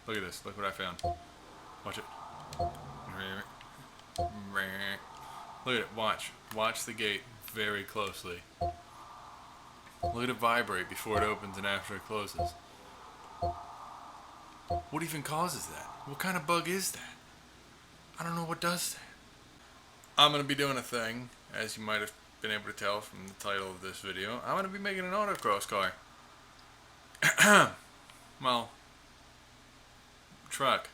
Look at this. Look what I found. Watch it. Look at it. Watch. Watch the gate very closely. Look at it vibrate before it opens and after it closes. What even causes that? What kind of bug is that? I don't know what does that. I'm going to be doing a thing, as you might have been able to tell from the title of this video. I'm going to be making an autocross car. Well, truck.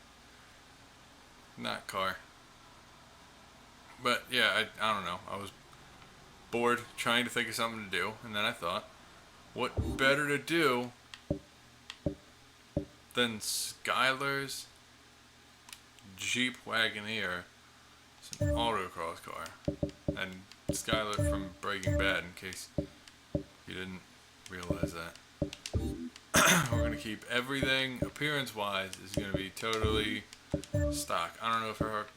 Not car. But yeah, I don't know. I was bored trying to think of something to do, and then I thought, what better to do than Skylar's Jeep Wagoneer? It's an autocross car. And Skylar from Breaking Bad, in case you didn't realize that. We're going to keep everything, appearance-wise, is going to be totally stock. I don't know if her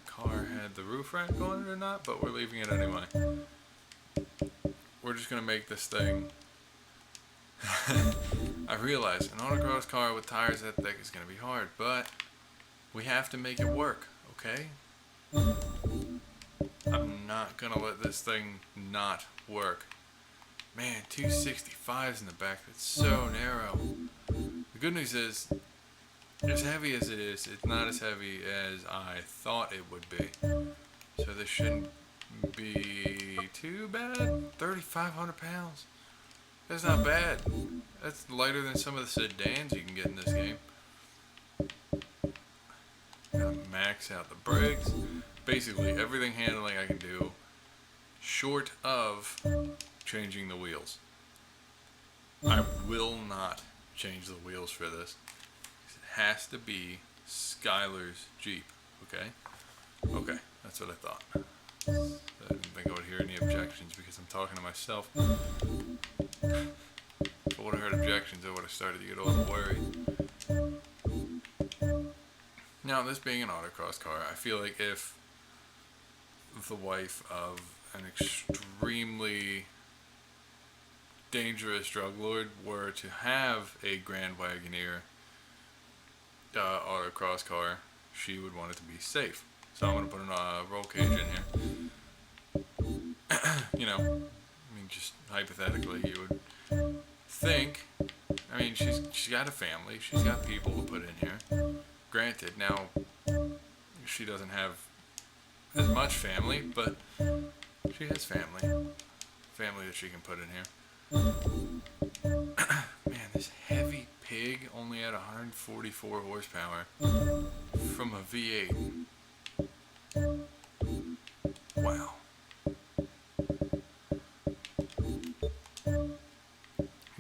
car had the roof rack on it or not, but we're leaving it anyway. We're just going to make this thing... I realize an autocross car with tires that thick is going to be hard, but we have to make it work, okay? I'm not going to let this thing not work. Man, 265s in the back, that's so narrow. The good news is, as heavy as it is, it's not as heavy as I thought it would be. So this shouldn't be too bad. 3,500 pounds. That's not bad. That's lighter than some of the sedans you can get in this game. Gotta max out the brakes. Basically, everything handling I can do, short of changing the wheels. I will not change the wheels for this. It has to be Skylar's Jeep, okay? Okay, that's what I thought. I didn't think I would hear any objections because I'm talking to myself. If I would have heard objections, I would have started to get a little worried. Now, this being an autocross car, I feel like if the wife of an extremely dangerous drug lord were to have a Grand Wagoneer autocross car, she would want it to be safe. So I'm going to put a roll cage in here. You know, I mean, just hypothetically, you would think, I mean, she's got a family, she's got people to put in here. Granted, now, she doesn't have as much family, but she has family. Family that she can put in here. Man, this heavy pig only had 144 horsepower from a V8. Wow.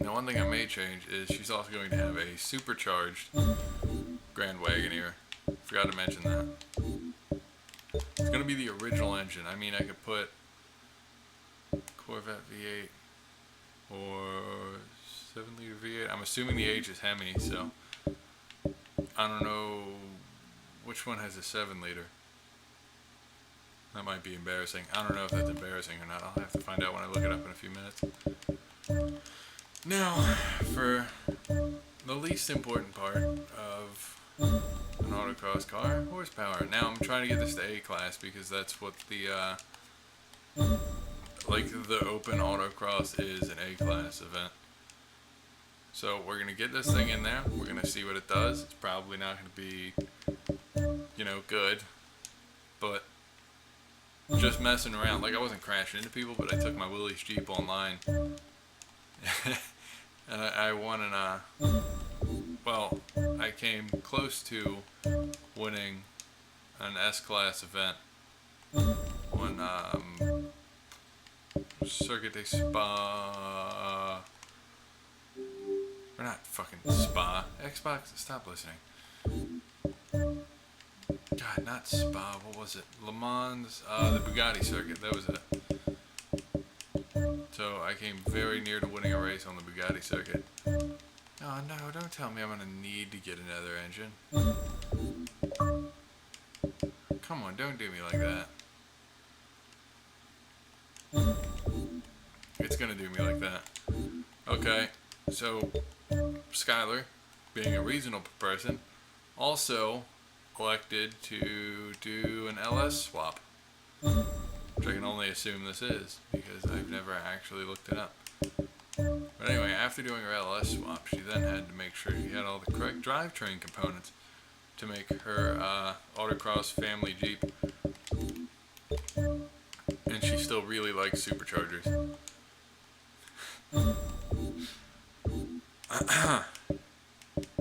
Now, one thing I may change is she's also going to have a supercharged Grand Wagoneer. Forgot to mention that. It's going to be the original engine. I mean, I could put Corvette V8 or 7-liter V8. I'm assuming the H is Hemi, so I don't know which one has a 7-liter. That might be embarrassing. I don't know if that's embarrassing or not. I'll have to find out when I look it up in a few minutes. Now, for the least important part of an autocross car, horsepower. Now, I'm trying to get this to A class because that's what the, like the open autocross is an A class event. So we're going to get this thing in there. We're going to see what it does. It's probably not going to be, you know, good. But just messing around. Like, I wasn't crashing into people, but I took my Willie's Jeep online. And I won an, well, I came close to winning an S-Class event on Circuit de Spa, or not fucking Spa, Xbox, stop listening. God, not Spa, what was it? Le Mans, the Bugatti circuit, that was it. So I came very near to winning a race on the Bugatti circuit. Oh no, don't tell me I'm gonna need to get another engine. Come on, don't do me like that. It's gonna do me like that. Okay, so Skylar, being a reasonable person, also elected to do an LS swap, which I can only assume this is because I've never actually looked it up. But anyway, after doing her LS swap, she then had to make sure she had all the correct drivetrain components to make her Autocross family Jeep. And she still really likes superchargers.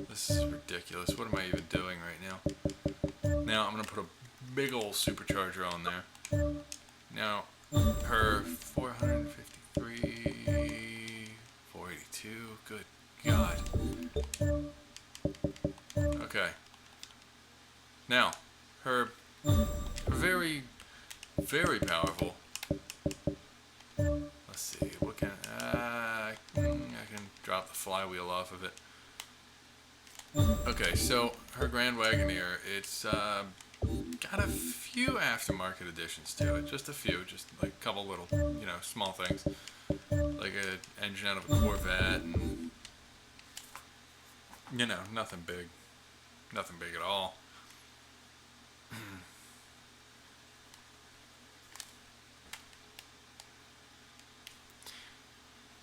This is ridiculous. What am I even doing right now? Now I'm going to put a big old supercharger on there. Now, her 453, 482, good God. Okay. Now, her very, very powerful. Let's see, what can I can drop the flywheel off of it. Okay, so her Grand Wagoneer, it's got a few aftermarket additions to it, just a few, just like a couple little, small things, like an engine out of a Corvette, and nothing big at all.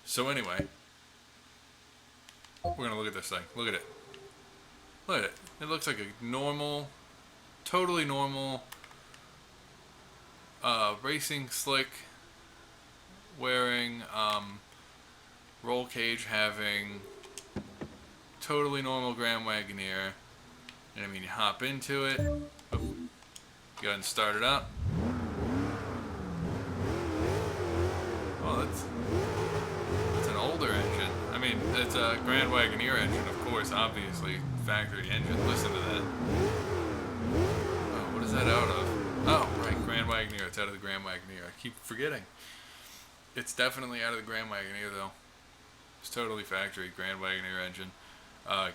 So anyway, we're gonna look at this thing. Look at it. Look at it. It looks like a normal, totally normal, racing slick, wearing, roll cage having, totally normal Grand Wagoneer. And I mean, you hop into it. Go ahead and start it up. Oh, that's an older engine. I mean, it's a Grand Wagoneer engine, of course, obviously. Factory engine. Listen to that. Oh, what is that out of? Oh, right, Grand Wagoneer. It's out of the Grand Wagoneer. I keep forgetting. It's definitely out of the Grand Wagoneer, though. It's totally factory Grand Wagoneer engine.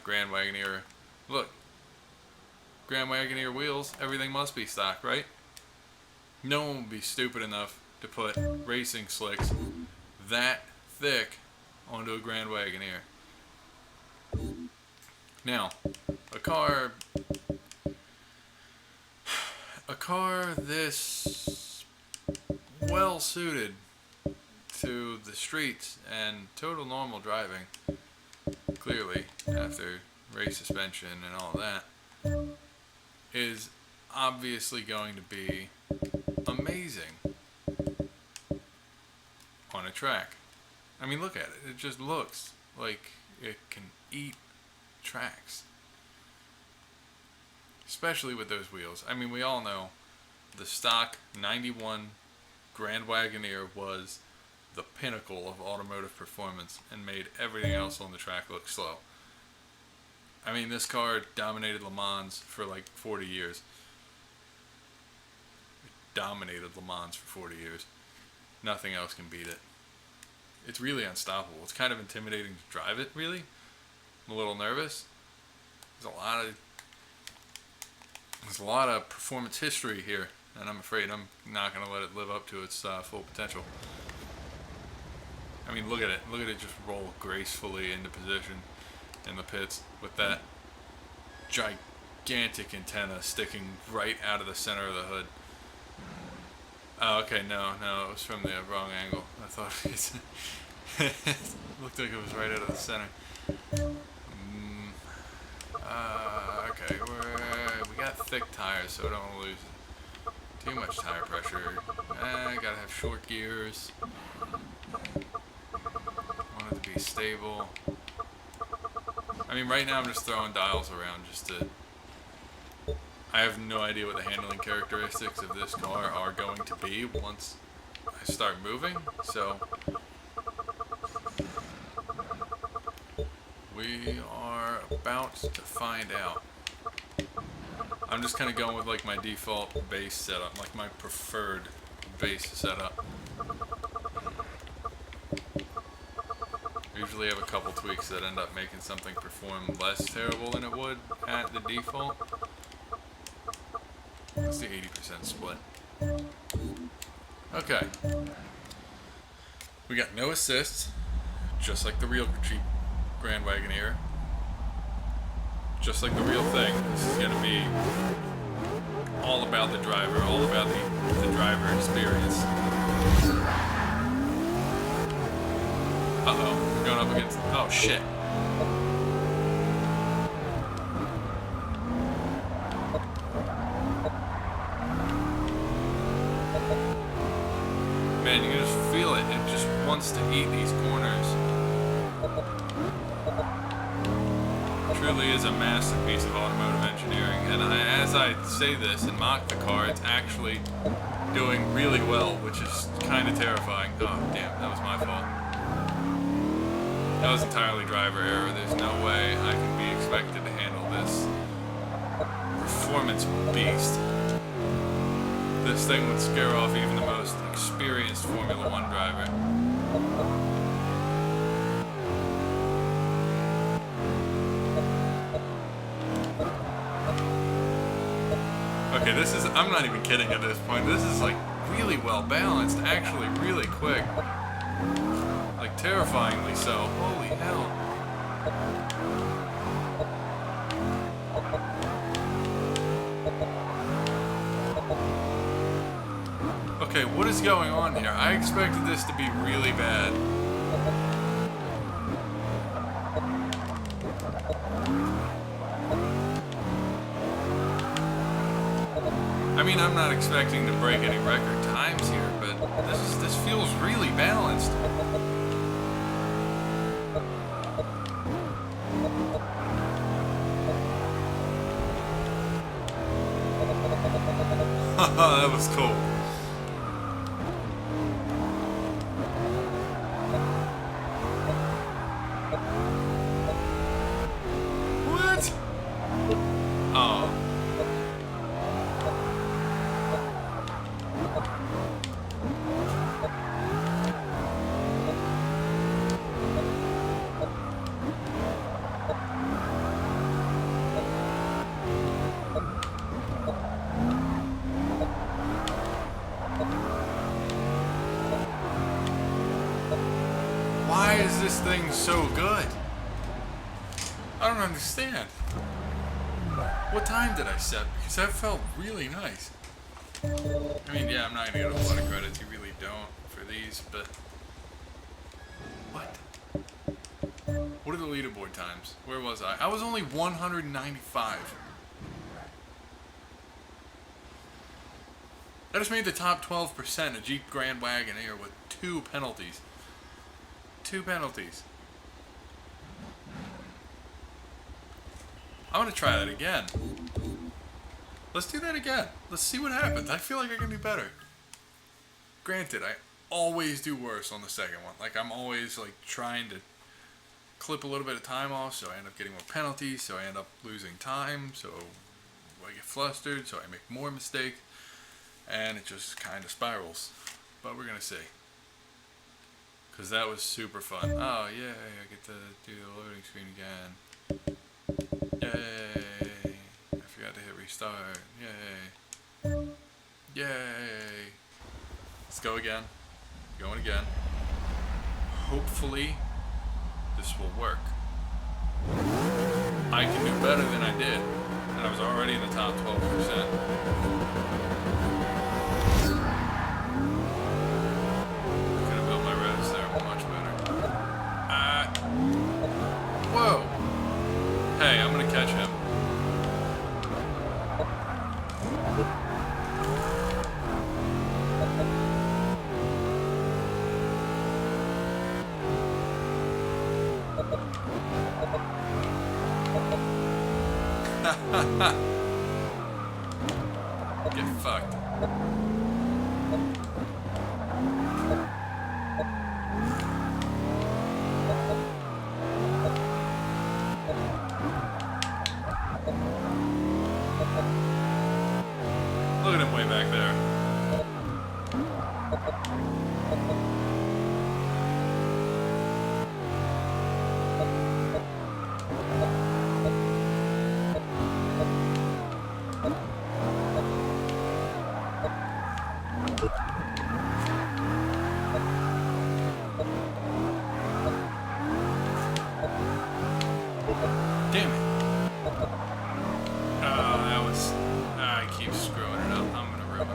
Grand Wagoneer. Look. Grand Wagoneer wheels. Everything must be stock, right? No one would be stupid enough to put racing slicks that thick onto a Grand Wagoneer. Now, a car this well suited to the streets and total normal driving, clearly after race suspension and all that, is obviously going to be amazing on a track. I mean, look at it. It just looks like it can eat tracks. Especially with those wheels. I mean, we all know the stock 91 Grand Wagoneer was the pinnacle of automotive performance and made everything else on the track look slow. I mean, this car dominated Le Mans for like 40 years. It dominated Le Mans for 40 years. Nothing else can beat it. It's really unstoppable. It's kind of intimidating to drive it, really. I'm a little nervous. There's a lot of performance history here, and I'm afraid I'm not going to let it live up to its full potential. I mean, look at it. Look at it just roll gracefully into position in the pits with that gigantic antenna sticking right out of the center of the hood. Oh, okay, no, it was from the wrong angle. I thought it looked like it was right out of the center. Okay, we got thick tires, so I don't want to lose too much tire pressure. I gotta have short gears. Want it to be stable. I mean, right now I'm just throwing dials around just to... I have no idea what the handling characteristics of this car are going to be once I start moving, so... we are about to find out. I'm just kind of going with like my default base setup, like my preferred base setup. Usually have a couple tweaks that end up making something perform less terrible than it would at the default. That's the 80% split. Okay. We got no assists, just like the real cheap Grand Wagoneer. Just like the real thing. This is going to be all about the driver, all about the driver experience. Uh-oh, we're going up against... Oh, shit. Man, you can just feel it. It just wants to eat these corners. It truly is a masterpiece of automotive engineering. And as I say this and mock the car, it's actually doing really well, which is kind of terrifying. Oh, damn, that was my fault. That was entirely driver error. There's no way I can be expected to handle this performance beast. This thing would scare off even the most experienced Formula One driver. Okay, this is, I'm not even kidding at this point, this is like really well balanced, actually really quick. Like terrifyingly so. Holy hell. Okay, what is going on here? I expected this to be really bad. I mean, I'm not expecting to break any record times here, but this feels really balanced. That was cool. What? Oh. Why is this thing so good? I don't understand. What time did I set? Because that felt really nice. I mean, yeah, I'm not gonna get a lot of credits. You really don't for these, but what? What are the leaderboard times? Where was I? I was only 195. I just made the top 12%, a Jeep Grand Wagoneer with 2 penalties. 2 penalties. I'm gonna try that again. Let's do that again. Let's see what happens. I feel like I can do better. Granted, I always do worse on the second one. Like, I'm always like trying to clip a little bit of time off, so I end up getting more penalties, so I end up losing time, so I get flustered, so I make more mistakes, and it just kind of spirals. But we're gonna see. Because that was super fun. Oh, yay, I get to do the loading screen again. Yay. I forgot to hit restart. Yay. Yay. Let's go again. Going again. Hopefully, this will work. I can do better than I did. And I was already in the top 12%. Whoa! Hey, I'm gonna catch him. Get fucked. Look at him way back there. Damn it.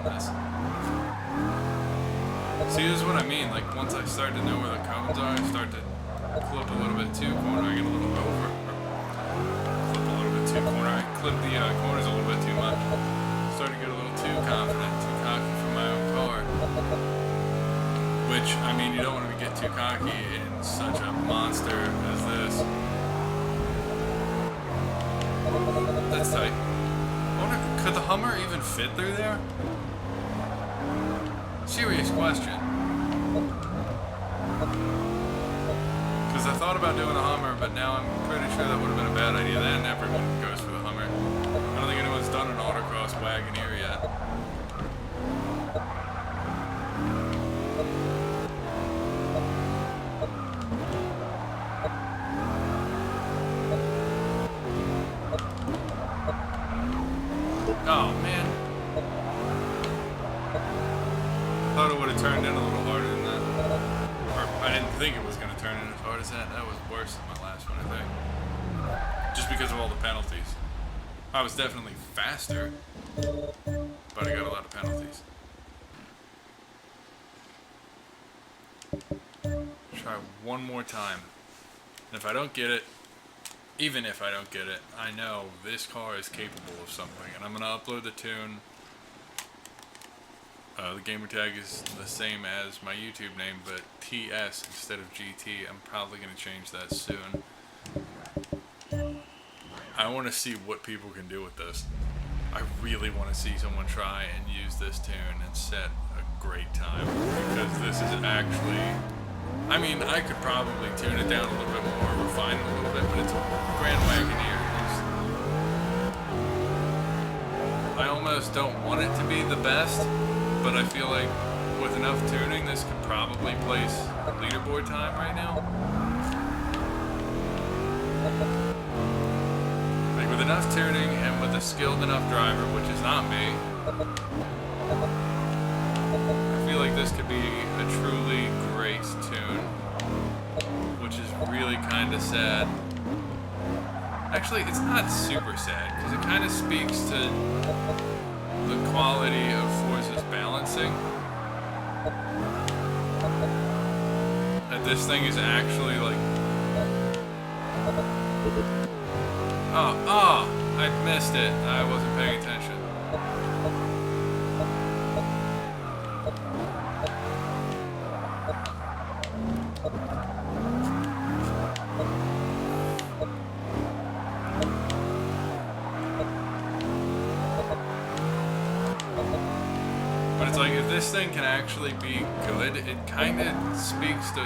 this. See, this is what I mean. Like, once I start to know where the cones are, I start to clip a little bit too corner. I get a little over. Clip a little bit too corner. I clip the corners a little bit too much. Start to get a little too confident, too cocky for my own car. Which, I mean, you don't want to get too cocky in such a monster as this. That's tight. I wonder, could the Hummer even fit through there? Serious question. Because I thought about doing a Hummer, but now I'm pretty sure that would have been a bad idea. Then everyone goes for the Hummer. I don't think anyone's done an Autocross Wagoneer yet. Oh, man. Thought it would have turned in a little harder than that. Or I didn't think it was going to turn in as hard as that. That was worse than my last one, I think. Just because of all the penalties. I was definitely faster, but I got a lot of penalties. Try one more time. And if I don't get it, even if I don't get it, I know this car is capable of something. And I'm going to upload the tune. The gamer tag is the same as my YouTube name, but TS instead of GT. I'm probably going to change that soon. I want to see what people can do with this. I really want to see someone try and use this tune and set a great time. Because this is actually... I mean, I could probably tune it down a little bit more, refine it a little bit, but it's a Grand Wagoneer. I almost don't want it to be the best, but I feel like with enough tuning, this could probably place leaderboard time right now. Like with enough tuning and with a skilled enough driver, which is not me, I feel like this could be a truly great tune, which is really kind of sad. Actually, it's not super sad, because it kind of speaks to the quality of Forza's balancing. That this thing is actually like... Oh, I missed it. I wasn't paying attention. But it's like, if this thing can actually be good, it kind of speaks to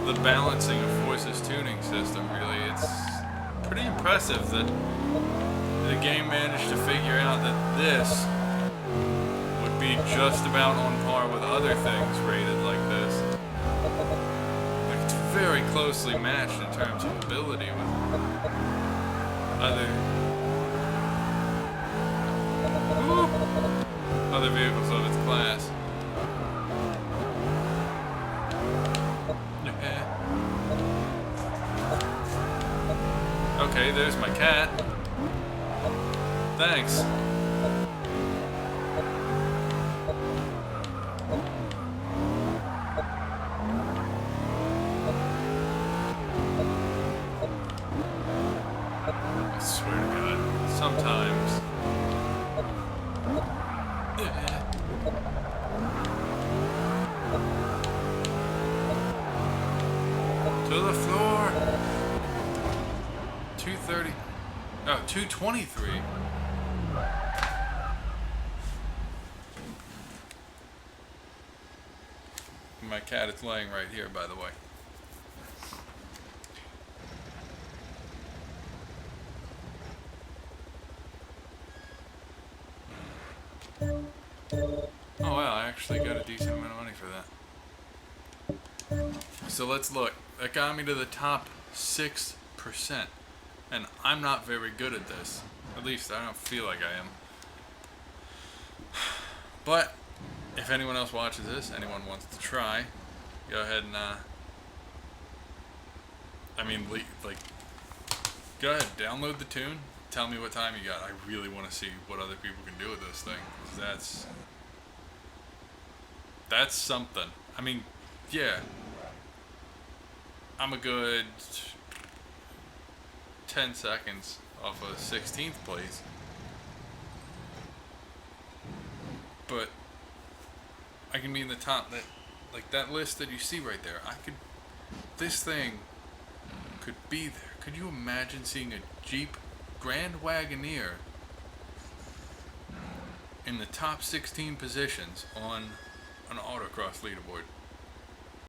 the balancing of Forza's tuning system, really. It's pretty impressive that the game managed to figure out that this would be just about on par with other things rated like this. Like, it's very closely matched in terms of ability with other vehicles of its class. Okay, there's my cat. Thanks. I swear to God, sometimes. To the floor. 230. Oh, 223. My cat is laying right here, by the way. Oh wow, I actually got a decent amount of money for that. So let's look. That got me to the top 6%. And I'm not very good at this. At least I don't feel like I am. But if anyone else watches this, anyone wants to try, go ahead and go ahead, download the tune, tell me what time you got. I really want to see what other people can do with this thing. 'Cause that's something. I mean, yeah, I'm a good 10 seconds off of 16th place, but I can be in the top. That, like that list that you see right there, this thing could be there. Could you imagine seeing a Jeep Grand Wagoneer in the top 16 positions on an autocross leaderboard?